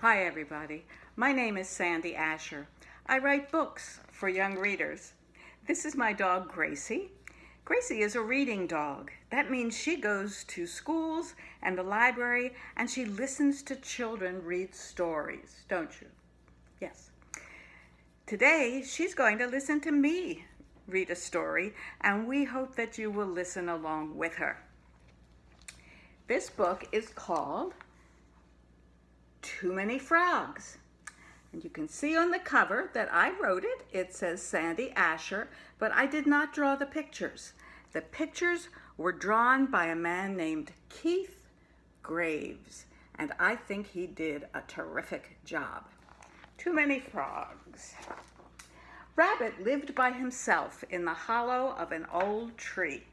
Hi everybody, my name is Sandy Asher. I write books for young readers. This is my dog Gracie. Gracie is a reading dog. That means she goes to schools and the library and she listens to children read stories, don't you? Yes. Today she's going to listen to me read a story, and we hope that you will listen along with her. This book is called Too Many Frogs. And you can see on the cover that I wrote it. It says Sandy Asher, but I did not draw the pictures. The pictures were drawn by a man named Keith Graves, and I think he did a terrific job. Too Many Frogs. Rabbit lived by himself in the hollow of an old tree.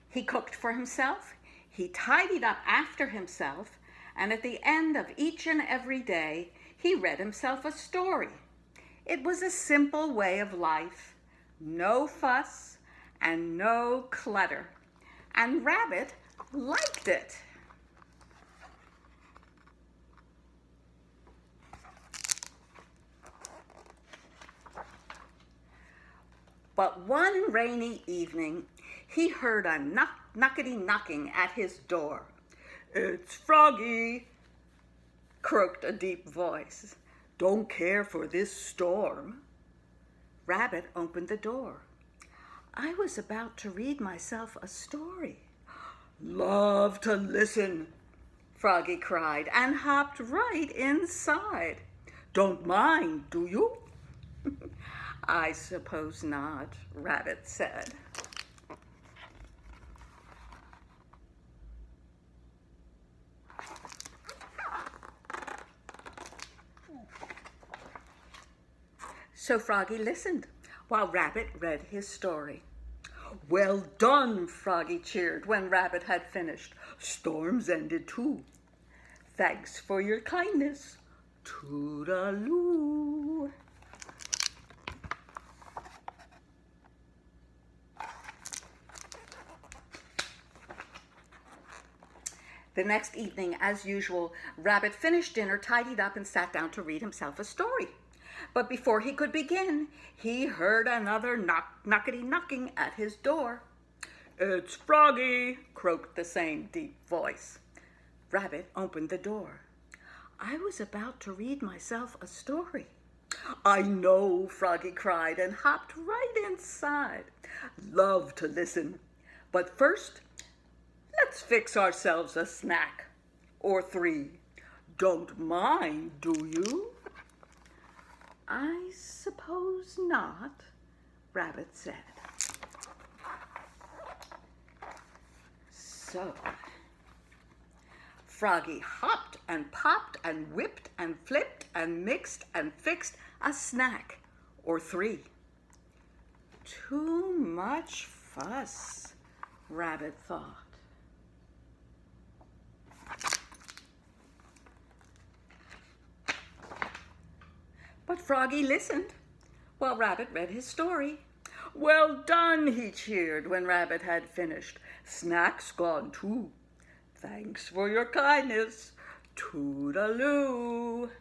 He cooked for himself, he tidied up after himself, and at the end of each and every day, he read himself a story. It was a simple way of life, no fuss and no clutter, and Rabbit liked it. But one rainy evening, he heard a knockety knocking at his door. "It's Froggy," croaked a deep voice. "Don't care for this storm." Rabbit opened the door. "I was about to read myself a story." "Love to listen," Froggy cried, and hopped right inside. "Don't mind, do you?" "I suppose not," Rabbit said. So Froggy listened while Rabbit read his story. "Well done," Froggy cheered when Rabbit had finished. "Storms ended too. Thanks for your kindness. Toodaloo." The next evening, as usual, Rabbit finished dinner, tidied up, and sat down to read himself a story. But before he could begin, he heard another knockety knocking at his door. "It's Froggy," croaked the same deep voice. Rabbit opened the door. "I was about to read myself a story." "I know," Froggy cried and hopped right inside. "Love to listen. But first, let's fix ourselves a snack. Or 3. Don't mind, do you?" "I suppose not," Rabbit said. So Froggy hopped and popped and whipped and flipped and mixed and fixed a snack or 3. Too much fuss, Rabbit thought. But Froggy listened while Rabbit read his story. "Well done," he cheered when Rabbit had finished. "Snack's gone too. Thanks for your kindness. Toodaloo."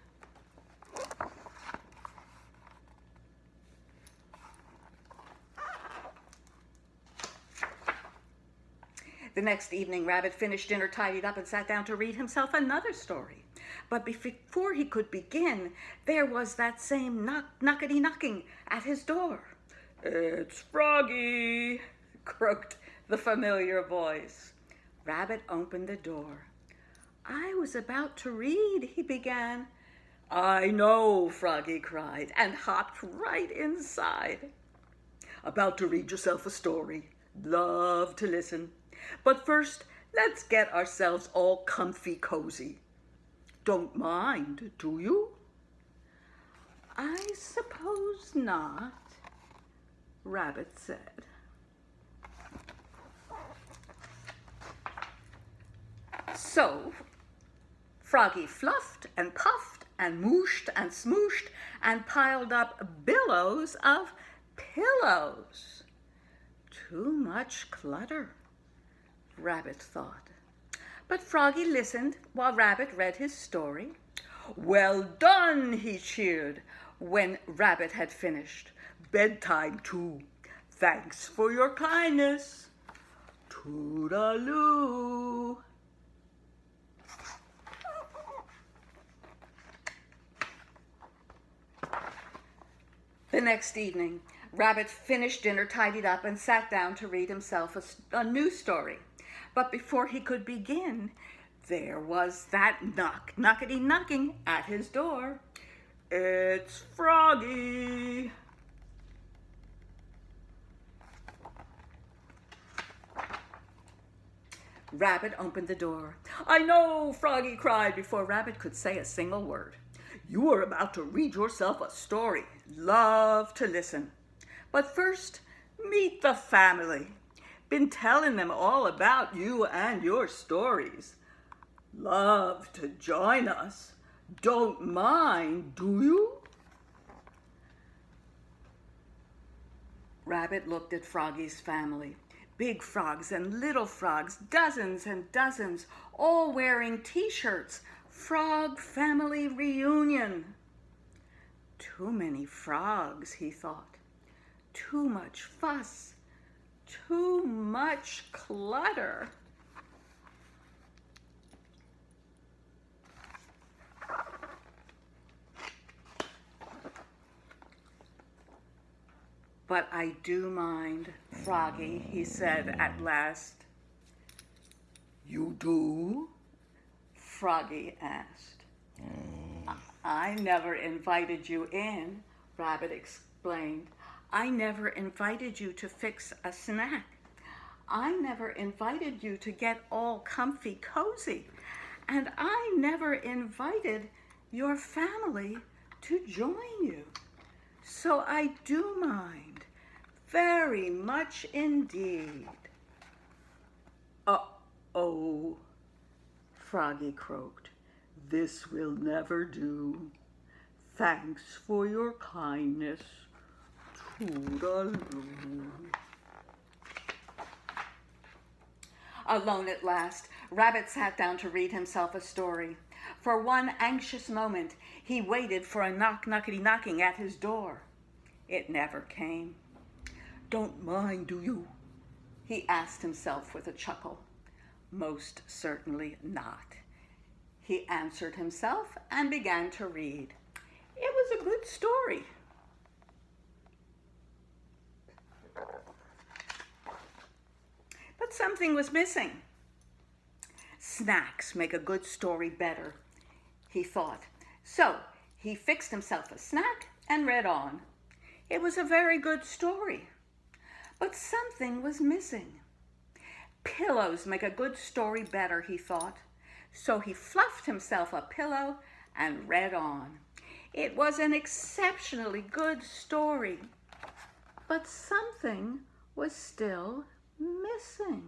The next evening, Rabbit finished dinner, tidied up, and sat down to read himself another story. But before he could begin, there was that same knockety knocking at his door. "It's Froggy," croaked the familiar voice. Rabbit opened the door. "I was about to read," he began. "I know," Froggy cried, and hopped right inside. "About to read yourself a story. Love to listen. But first, let's get ourselves all comfy cozy. Don't mind, do you?" "I suppose not," Rabbit said. So Froggy fluffed and puffed and mooshed and smooshed and piled up billows of pillows. Too much clutter, Rabbit thought. But Froggy listened while Rabbit read his story. Well done, he cheered when Rabbit had finished. Bedtime too. Thanks for your kindness. Toodaloo. The next evening, Rabbit finished dinner, tidied up, and sat down to read himself a new story. But before he could begin, there was that knockety knocking at his door. It's Froggy. Rabbit opened the door. I know, Froggy cried before Rabbit could say a single word. You are about to read yourself a story. Love to listen. But first, meet the family. Been telling them all about you and your stories. Love to join us. Don't mind, do you? Rabbit looked at Froggy's family. Big frogs and little frogs, dozens and dozens, all wearing t-shirts. Frog Family Reunion. Too many frogs, he thought. Too much fuss. Too much clutter. But I do mind, Froggy, he said at last. You do? Froggy asked. I never invited you in, Rabbit explained. I never invited you to fix a snack. I never invited you to get all comfy cozy. And I never invited your family to join you. So I do mind, very much indeed. Uh-oh, Froggy croaked. This will never do. Thanks for your kindness. Toodaloo. Alone at last, Rabbit sat down to read himself a story. For one anxious moment, he waited for a knockety knocking at his door. It never came. Don't mind, do you? He asked himself with a chuckle. Most certainly not. He answered himself and began to read. It was a good story. But something was missing. Snacks make a good story better, he thought. So he fixed himself a snack and read on. It was a very good story. But something was missing. Pillows make a good story better, he thought. So he fluffed himself a pillow and read on. It was an exceptionally good story. But something was still missing.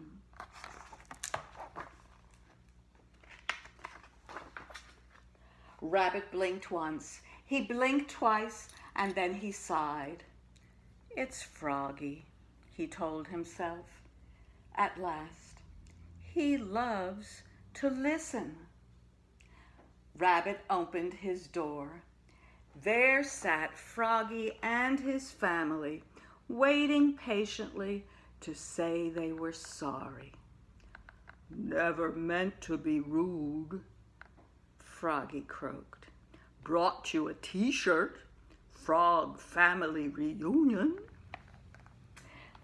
Rabbit blinked once. He blinked twice, and then he sighed. It's Froggy, he told himself. At last, he loves to listen. Rabbit opened his door. There sat Froggy and his family, waiting patiently to say they were sorry. Never meant to be rude, Froggy croaked. Brought you a t-shirt, Frog Family Reunion.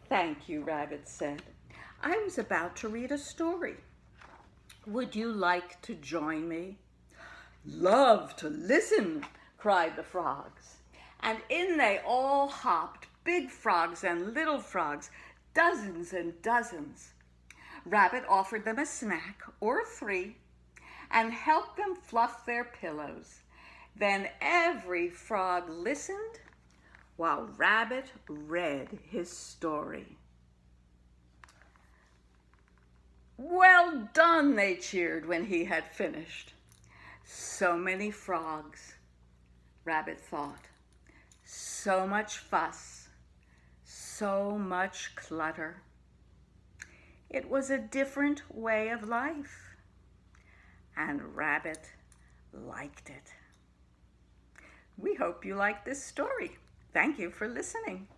Thank you, Rabbit said. I was about to read a story. Would you like to join me? Love to listen, cried the frogs. And in they all hopped, big frogs and little frogs, dozens and dozens. Rabbit offered them a snack or three and helped them fluff their pillows. Then every frog listened while Rabbit read his story. Well done, they cheered when he had finished. So many frogs, Rabbit thought. So much fuss, so much clutter. It was a different way of life, and Rabbit liked it. We hope you like this story. Thank you for listening.